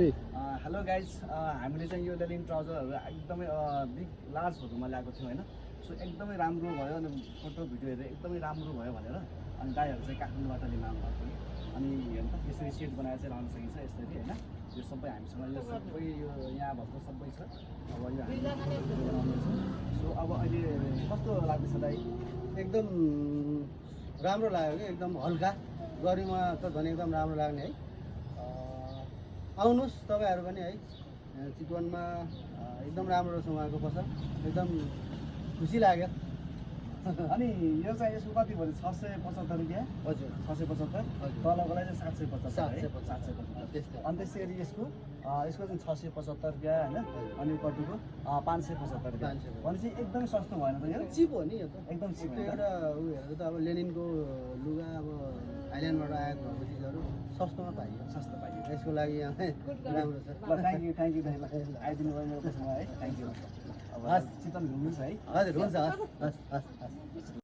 Hello guys, हामीले चाहिँ यो लेनिन ट्राउजरहरू एकदमै बिग लार्ज फोटोमा ल्याएको थियौँ होइन। सो एकदमै राम्रो भयो अनि फोटो भिडियोहरू एकदमै राम्रो भयो भनेर अनि दाइहरू चाहिँ काठमाडौँबाट लिन आउनुभएको थियो। अनि हेर्नु त यसरी सेट बनाएर चाहिँ लाउन सकिन्छ यसरी होइन। यो सबै हामीसँग यो सबै यो यहाँ भएको सबै छ। अब यो हामी बनाउनेछौँ। सो अब अहिले कस्तो लाग्दैछ दाइ? एकदम राम्रो लाग्यो कि एकदम हल्का गरिमा त झन् एकदम राम्रो लाग्ने है। आउनुहोस् तपाईँहरू पनि है चितवनमा एकदम राम्रो छ उहाँको पसल एकदम खुसी लाग्यो। अनि यो चाहिँ यसको कति भयो? 675 रुपियाँ। हजुर 675। हजुर। तलकोलाई चाहिँ 750। 750 त्यस्तै। अनि त्यसरी यसको चाहिँ 675 रुपियाँ होइन। अनि पट्टिको 575 रुपियाँ। 575। भनेपछि एकदमै सस्तो भएन त यो? चिप हो नि यो त एकदम चिप त्यो एउटा उयोहरू त अब लेनिनको लुगा अब थाइल्यान्डबाट आएको भएको चिजहरू सस्तोमा पाइयो। सस्तो पाइयो। यसको लागि यहाँ राम्रो छ। ल थ्याङ्क यू दाइ, आइदिनु भयो मेरो पसलमा है। Thank you. अब हस् चितवन घुम्नुहोस् है। हजुर हुन्छ हस् हस् हस् हस्